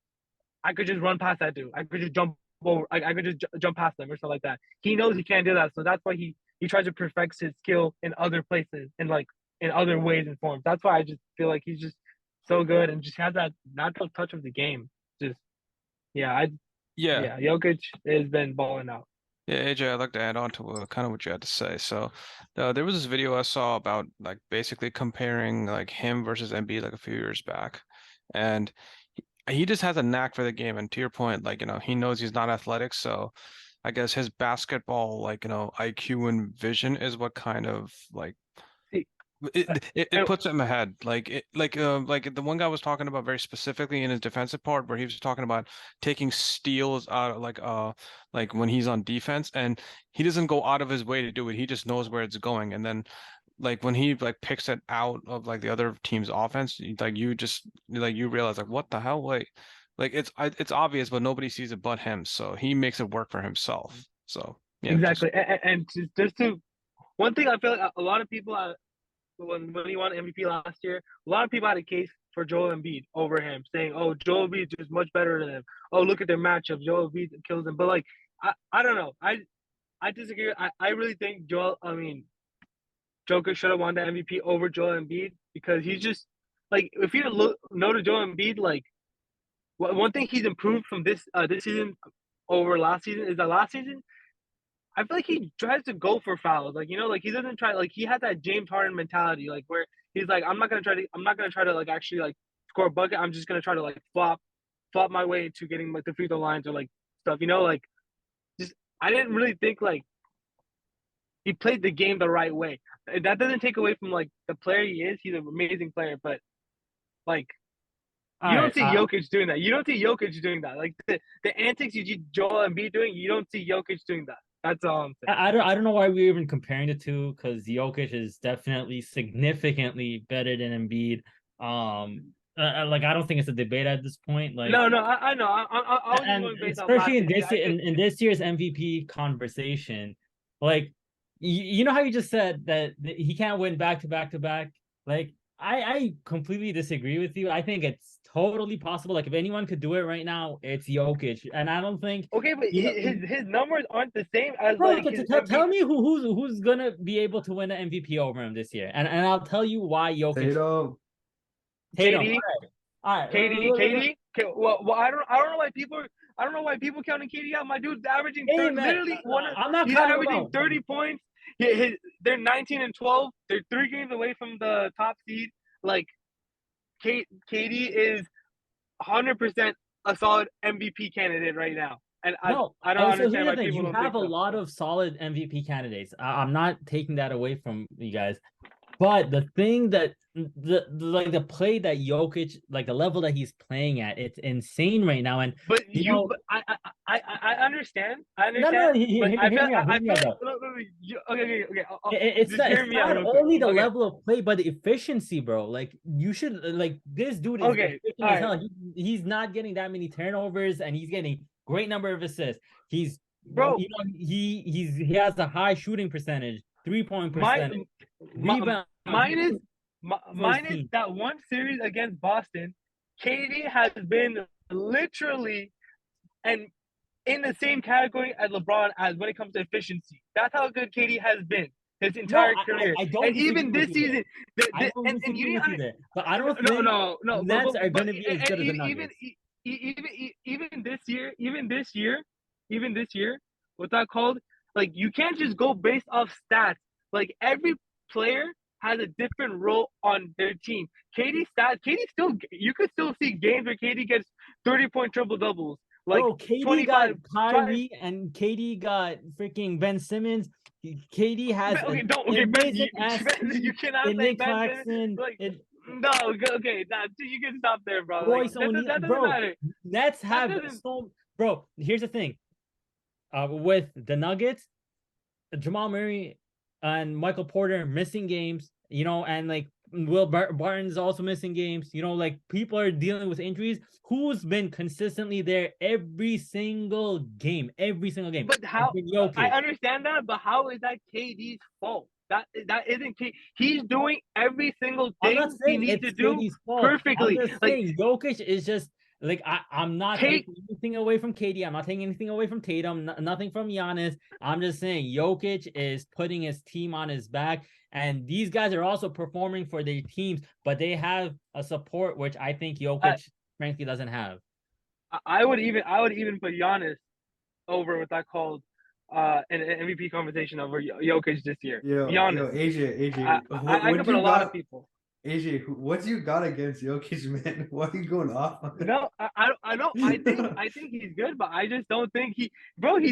I could just run past that dude. I could just jump over. I could just jump past them or something like that. He knows he can't do that, so that's why he tries to perfect his skill in other places and like in other ways and forms. That's why I just feel like he's just so good and just has that natural touch of the game. Just yeah, Yeah. yeah, Jokic has been balling out. Yeah, AJ, I'd like to add on to kind of what you had to say. So, there was this video I saw about like basically comparing like him versus Embiid like a few years back, and he just has a knack for the game. And to your point, like he knows he's not athletic, so I guess his basketball like IQ and vision is what kind of like See, it puts him ahead. Like the one guy was talking about very specifically in his defensive part where he was talking about taking steals out of like when he's on defense and he doesn't go out of his way to do it. He just knows where it's going. And then like when he like picks it out of like the other team's offense, like you just like you realize like what the hell? Like it's obvious, but nobody sees it but him. So he makes it work for himself. So yeah, just exactly, and just to one thing I feel like a lot of people when he won MVP last year, a lot of people had a case for Joel Embiid over him, saying, "Oh, Joel Embiid is much better than him. Oh, look at their matchup. Joel Embiid kills him." But like, I don't know. I disagree. I really think Joker should have won the MVP over Joel Embiid because he's just like if you know to Joel Embiid, like one thing he's improved from this season over last season is that last season I feel like he tries to go for fouls. Like, you know, like he doesn't try like he had that James Harden mentality, like where he's like, I'm not gonna try to like actually like score a bucket. I'm just gonna try to like flop my way to getting like the free throw lines or like stuff, you know, like just I didn't really think like he played the game the right way. That doesn't take away from like the player he is. He's an amazing player, but like All you right. don't see Jokic doing that. You don't see Jokic doing that. Like the antics you see Joel Embiid doing, you don't see Jokic doing that. That's all I'm saying. I don't know why we're even comparing the two because Jokic is definitely significantly better than Embiid. Like I don't think it's a debate at this point. Like No, I know. I was just and going based on especially last in year. this in this year's MVP conversation, like you know how you just said that he can't win back to back to back. Like I completely disagree with you. I think it's totally possible. Like if anyone could do it right now, it's Jokic, and I don't think. Okay, but You know, his numbers aren't the same as bro, like his tell me who's gonna be able to win an MVP over him this year, and I'll tell you why Jokic. Tatum. KD, All right. KD. Okay, well, I don't know why people counting KD out. My dude's averaging Hey, man, literally I'm not he's counting him averaging out. 30 points. They're 19 and 12. They're 3 games away from the top seed. Like KD is 100% a solid MVP candidate right now. And No, I don't so understand here's why the thing. people You don't have think a so. lot of solid MVP candidates. I'm not taking that away from you guys. But the thing that the play that Jokic, like the level that he's playing at, it's insane right now. And But but I understand. I no, understand. hear But I feel me out. Hear I me feel out, like though. okay. It's Just hear it's me out not real quick. only the Okay. level of play, but the efficiency, bro. Like you should like this dude is Okay. efficient All as right. hell. He's not getting that many turnovers, and he's getting great number of assists. He's Bro, he has a high shooting percentage, 3-point percentage, rebound. mine is For his mine is team. that one series against Boston. KD has been literally and in the same category as LeBron as when it comes to efficiency. That's how good KD has been his entire career. I don't And disagree even with this you there. season, I don't and disagree you with need you there, but I don't no think no no Nets are going to be as good as the even Nuggets. even this year, what's that called? Like you can't just go based off stats. Like every player has a different role on their team. KD still you could still see games where KD gets 30-point triple doubles. Like Bro, KD 25 got Kyrie and KD got freaking Ben Simmons. KD has okay, an don't okay, Ben, amazing you cannot and say Nick Ben Simmons. Claxton Like and no, okay, you can stop there, bro. Like Royce that O'Neal. doesn't Bro, matter. Nets That have doesn't. so. Bro, here's the thing. With the Nuggets, Jamal Murray and Michael Porter missing games, and like Will Barton's also missing games. Like people are dealing with injuries. Who's been consistently there every single game? Every single game. But how? Jokic. I understand that, but how is that KD's fault? That isn't KD. He's doing every single I'm thing not he saying needs it's to do KD's fault. perfectly. I'm just Like saying Jokic is just like I'm not taking anything away from KD. I'm not taking anything away from Tatum. Nothing from Giannis. I'm just saying Jokic is putting his team on his back, and these guys are also performing for their teams, but they have a support which I think Jokic frankly doesn't have. I would even put Giannis over what that called an MVP conversation over Jokic this year. Giannis. AJ, I could put a lot of people. AJ, what you got against Jokic, man? Why are you going off on that? No, I know. I think he's good, but I just don't think he's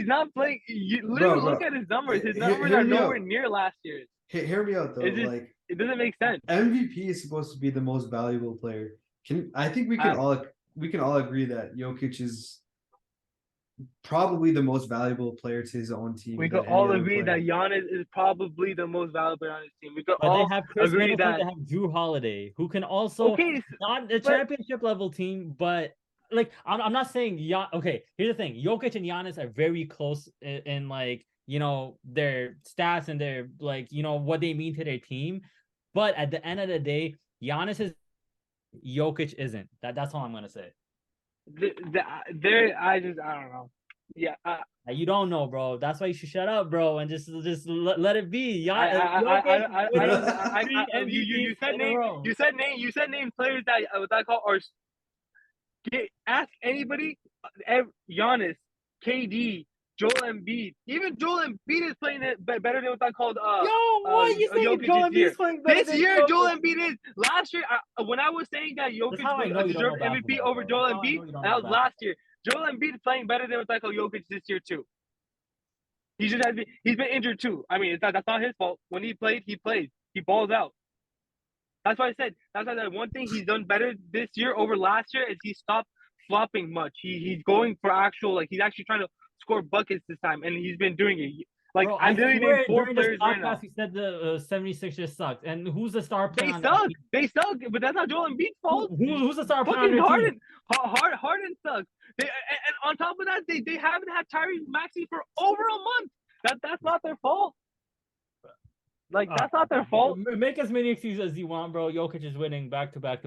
not playing. You literally look at his numbers. His numbers are nowhere near last year's. Hear me out though. It doesn't make sense. MVP is supposed to be the most valuable player. I think we can all agree that Jokic is probably the most valuable player to his own team. We could all agree that Giannis is probably the most valuable player on his team. We could all they have Chris agree Middleton, that they have Drew Holiday, who can also not a championship level team, but like I'm not saying okay, here's the thing. Jokic and Giannis are very close in like, their stats and their like, what they mean to their team. But at the end of the day, Giannis is Jokic isn't. That's all I'm gonna say. I don't know. Yeah, you don't know, bro. That's why you should shut up, bro, and just let it be. You said names players that what I call or ask anybody. Giannis, KD, Joel Embiid. Even Joel Embiid is playing it better than what I called. What you saying? Joel Embiid's playing better this year? Joel Embiid is. Last year, when I was saying that Jokic deserved MVP over Joel Embiid, that was last year. Joel Embiid is playing better than what I call Jokic this year too. He just has he's been injured too. I mean, that's not his fault. When he played, he plays. He balls out. That's why I said. That's why one thing he's done better this year over last year is he stopped flopping much. He's going for actual, like he's actually trying to score buckets this time, and he's been doing it. Like bro, I'm literally named 4 players right now. You said the 76ers sucked, and who's the star player? They suck, but that's not Joel Embiid's fault. Who's the star player? Harden sucks. And on top of that, they haven't had Tyrese Maxey for over a month. That's not their fault. Like that's not their fault. Make as many excuses as you want, bro. Jokic is winning back to back.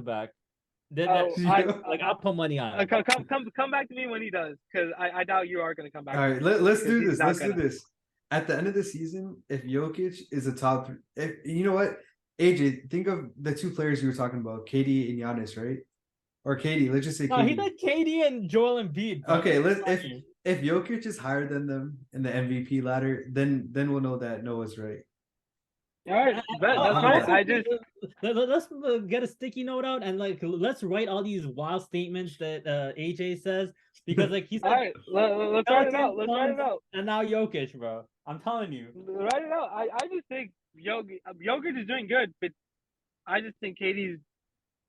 I'll put money on it. Come back to me when he does, because I doubt you are going to come back. All right, let's do this. Let's do this. At the end of the season, if Jokic is a top, if you know what, AJ, think of the two players you were talking about, KD and Giannis, right? Or KD, let's just say KD. He said KD and Joel Embiid. Okay, if Jokic is higher than them in the MVP ladder, then we'll know that Noah's right. All right, that's fine. I just let's get a sticky note out and like let's write all these wild statements that AJ says because like he all said right. Let's write it out. Let's write it out. and now Jokic, bro. I'm telling you. Write it out. I just think Jokic is doing good, but I just think Katie's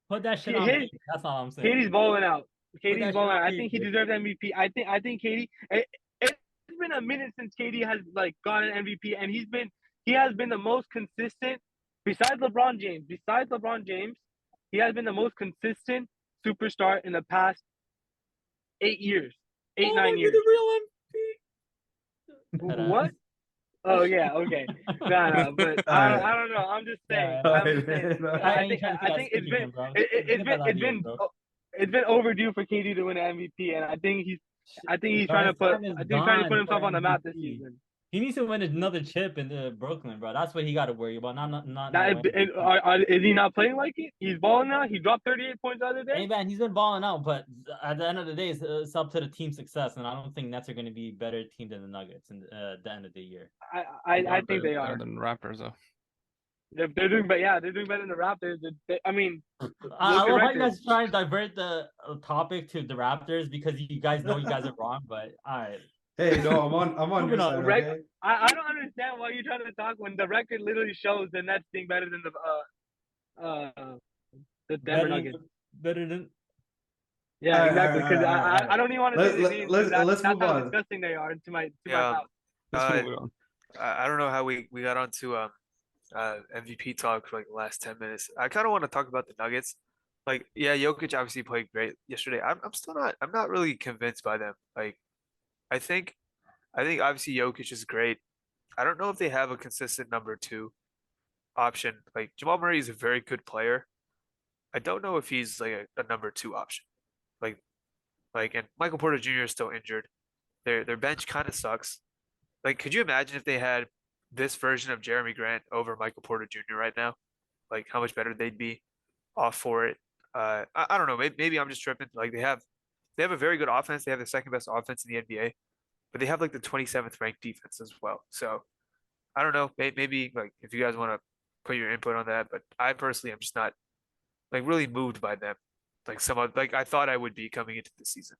Put that shit on me. That's all I'm saying. Katie's balling out. Katie's that balling shit out. on I think he me, deserves MVP. I think Katie. It's been a minute since Katie has like gotten an MVP, and he has been the most consistent. Besides LeBron James, he has been the most consistent superstar in the past 8 years, 9 years. The real MVP. What? Oh yeah, okay. No, but I don't know. I'm just saying. Yeah. I'm just saying. I think it's been overdue for KD to win an MVP, and I think he's trying to put himself on the map this season. He needs to win another chip in Brooklyn, bro. That's what he got to worry about. Is he not playing like it? He's balling now. He dropped 38 points the other day. Hey man, he's been balling out, but at the end of the day, it's up to the team's success, and I don't think Nets are going to be a better team than the Nuggets at the end of the year. I think they are. Than Raptors though. They're doing better. They're doing better than the Raptors. I mean, I love how you guys try and divert the topic to the Raptors because you guys know you guys are wrong. But all right. Hey, no, I'm on your side. Okay? I don't understand why you're trying to talk when the record literally shows the Nets being better than the Denver Nuggets. Better than. Yeah, exactly. Because I don't even want to say let's move on. How disgusting they are to my Yeah. mouth. I don't know how we got onto MVP talk for like the last 10 minutes. I kind of want to talk about the Nuggets. Like, yeah, Jokic obviously played great yesterday. I'm not really convinced by them. Like, I think obviously Jokic is great. I don't know if they have a consistent number two option. Like Jamal Murray is a very good player. I don't know if he's like a number two option. And Michael Porter Jr. is still injured. Their bench kind of sucks. Like, could you imagine if they had this version of Jeremy Grant over Michael Porter Jr. right now? Like how much better they'd be off for it. I don't know. Maybe I'm just tripping. Like they have a very good offense. They have the second best offense in the NBA, but they have like the 27th ranked defense as well. So I don't know. Maybe like if you guys want to put your input on that, but I personally am just not like really moved by them. Like I thought I would be coming into the season.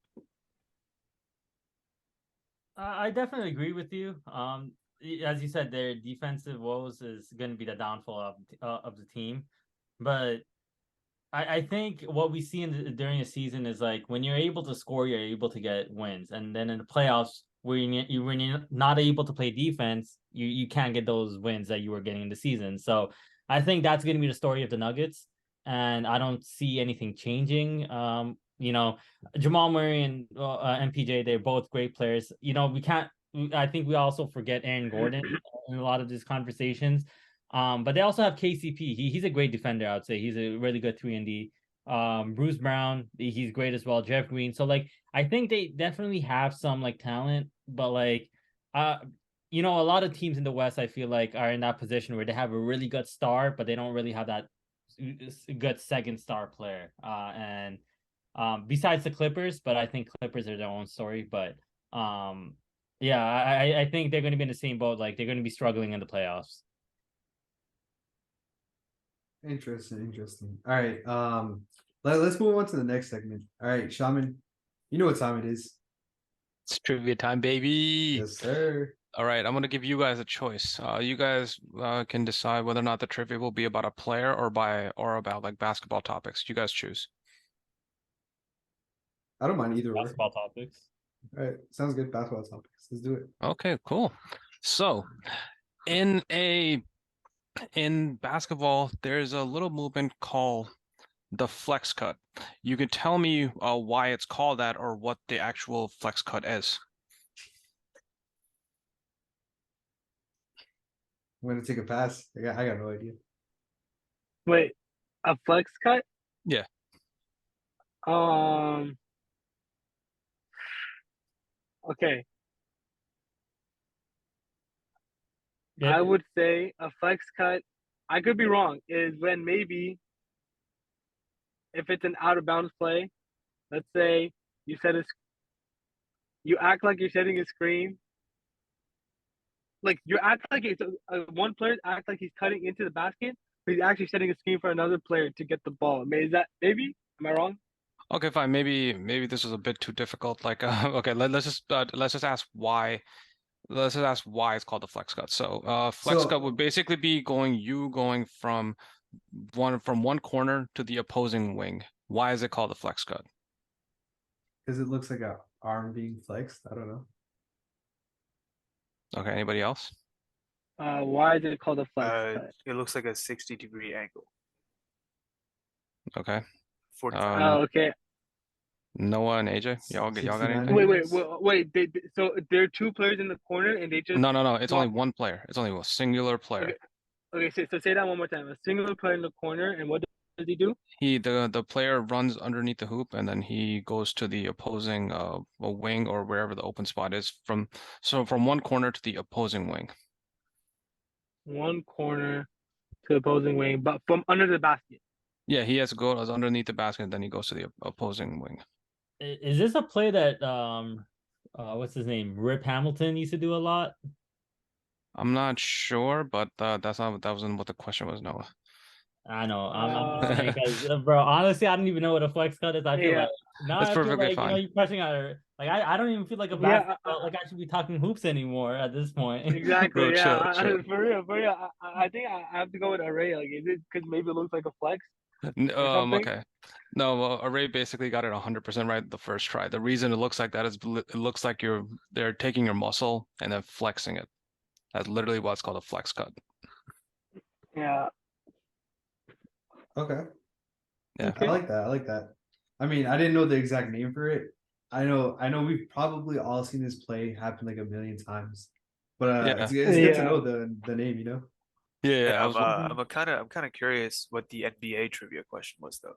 I definitely agree with you. As you said, their defensive woes is going to be the downfall of the team, but I think what we see during the season is like when you're able to score, you're able to get wins, and then in the playoffs, when you're not able to play defense, you can't get those wins that you were getting in the season. So I think that's going to be the story of the Nuggets, and I don't see anything changing. Jamal Murray and MPJ, they're both great players. We can't. I think we also forget Aaron Gordon in a lot of these conversations. But they also have KCP. He's a great defender, I would say. He's a really good 3-and-D. Bruce Brown, he's great as well. Jeff Green. So like I think they definitely have some like talent, but like a lot of teams in the West I feel like are in that position where they have a really good star, but they don't really have that good second star player. Besides the Clippers, but I think Clippers are their own story. But I think they're going to be in the same boat. Like they're going to be struggling in the playoffs. Interesting. All right. Let's move on to the next segment. All right, Shaman, you know what time it is. It's trivia time, baby. Yes, sir. All right, I'm gonna give you guys a choice. You guys can decide whether or not the trivia will be about a player or about like basketball topics. You guys choose. I don't mind either way. Basketball topics. All right, sounds good. Basketball topics. Let's do it. Okay, cool. So, in basketball, there's a little movement called the flex cut. You can tell me why it's called that or what the actual flex cut is. I'm gonna take a pass. I got no idea. Wait, a flex cut? Yeah. Okay. Yeah. I would say a flex cut, I could be wrong, is when maybe if it's an out of bounds play, let's say you act like you're setting a screen like you act like it's one player act like he's cutting into the basket, but he's actually setting a screen for another player to get the ball. Is that maybe? Am I wrong? Okay, fine. Maybe this is a bit too difficult. Like, okay, let's just ask why. Let's just ask why it's called the flex cut. So, flex cut would So basically be going from one corner to the opposing wing. Why is it called the flex cut? because it looks like a arm being flexed. I don't know. Okay, anybody else? Why is it called a flex cut? It looks like a 60-degree angle. Okay. 45. Oh, okay. Noah and AJ, y'all got 69 anything? Wait. So there are two players in the corner, and they just No. It's swap. only one player. It's only a singular player. Okay. So say that one more time. A single player in the corner, and what does he do? The player runs underneath the hoop and then he goes to the opposing a wing or wherever the open spot is from one corner to the opposing wing. One corner to the opposing wing, but from under the basket. Yeah, he has to go underneath the basket and then he goes to the opposing wing. Is this a play that what's his name? Rip Hamilton used to do a lot? I'm not sure, but that wasn't what the question was, Noah. I know. I'm just saying because, bro, honestly, I don't even know what a flex cut is. I feel like now That's I feel perfectly like fine. you're pressing out. Like I don't even feel like a basketball. Like I should be talking hoops anymore at this point. Exactly. Bro, chill. For real. I think I have to go with Aray. Like, is it because maybe it looks like a flex or something? Okay. No, Array basically got it 100% right the first try. The reason it looks like that is it looks like they're taking your muscle and then flexing it. That's literally what's called a flex cut. Yeah. Okay. Yeah. I like that. I mean, I didn't know the exact name for it. I know we've probably all seen this play happen like a million times. But Yeah. it's good to know the name, you know? Yeah, I'm kind of curious what the NBA trivia question was though.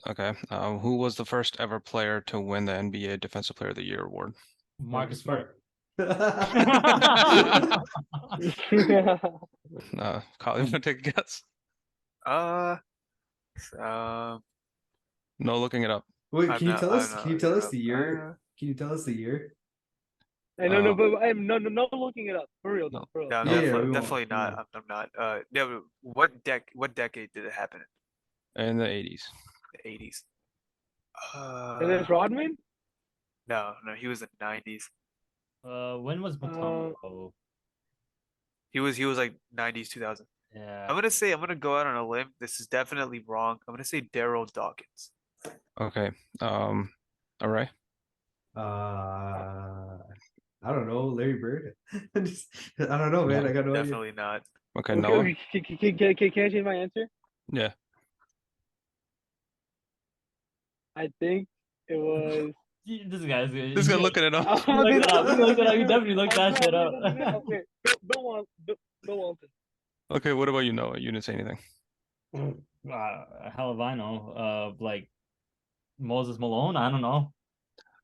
Okay. Who was the first ever player to win the NBA Defensive Player of the Year award? Marcus Smart. Kyle, you want to take a guess? No looking it up. Wait, I'm can you not, tell I'm us? not Can you looking tell it us up. the year? Can you tell us the year? No, but I'm no decade it up for real. No. For real. No, I'm Yeah, definitely, we won't. definitely not. I'm not. Yeah, but what decade did it happen in? In the 80s. The 80s. And there's Rodman. No, he was in the 90s. When was Mutombo? He was like 90s, 2000. Yeah. I'm gonna go out on a limb. This is definitely wrong. I'm gonna say Daryl Dawkins. Okay. All right. I don't know, Larry Bird. I don't know, man. No. I got no idea. Definitely not. Okay, Noah. Can I change my answer? Yeah. I think it was. This guy's good. This guy looking it up. Look it up. He definitely looked that shit up. Don't want it. Okay, what about you, Noah? You didn't say anything. Hell if I know. Like Moses Malone. I don't know.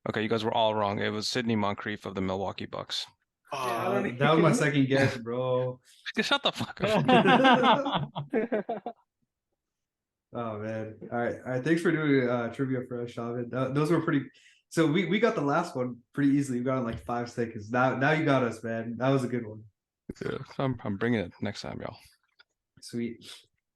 Okay, you guys were all wrong. It was Sidney Moncrief of the Milwaukee Bucks. That was my second guess, bro. Shut the fuck up. Oh man. All right. Thanks for doing trivia for us, Shaman. Those were pretty. So we got the last one pretty easily. We got it in like 5 seconds. Now you got us, man. That was a good one. Yeah, I'm bringing it next time, y'all. Sweet.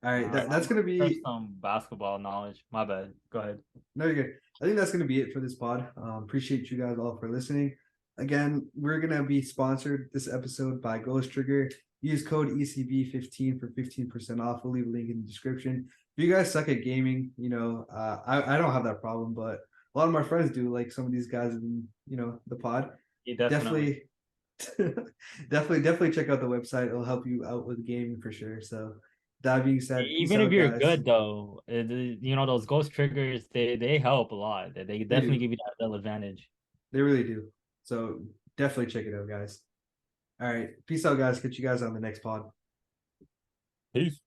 All right. That's gonna be some basketball knowledge. My bad. Go ahead. No, you're good. I think that's gonna be it for this pod. Appreciate you guys all for listening. Again, we're gonna be sponsored this episode by Ghost Trigger. Use code ECB15 for 15% off. We'll leave a link in the description. If you guys suck at gaming, I don't have that problem, but a lot of my friends do, like some of these guys in, the pod. Yeah, definitely definitely check out the website. It'll help you out with gaming for sure. So that being said, even if you're good though, those ghost triggers, they help a lot. They definitely give you that advantage. They really do. So definitely check it out, guys. All right. Peace out, guys. Catch you guys on the next pod. Peace.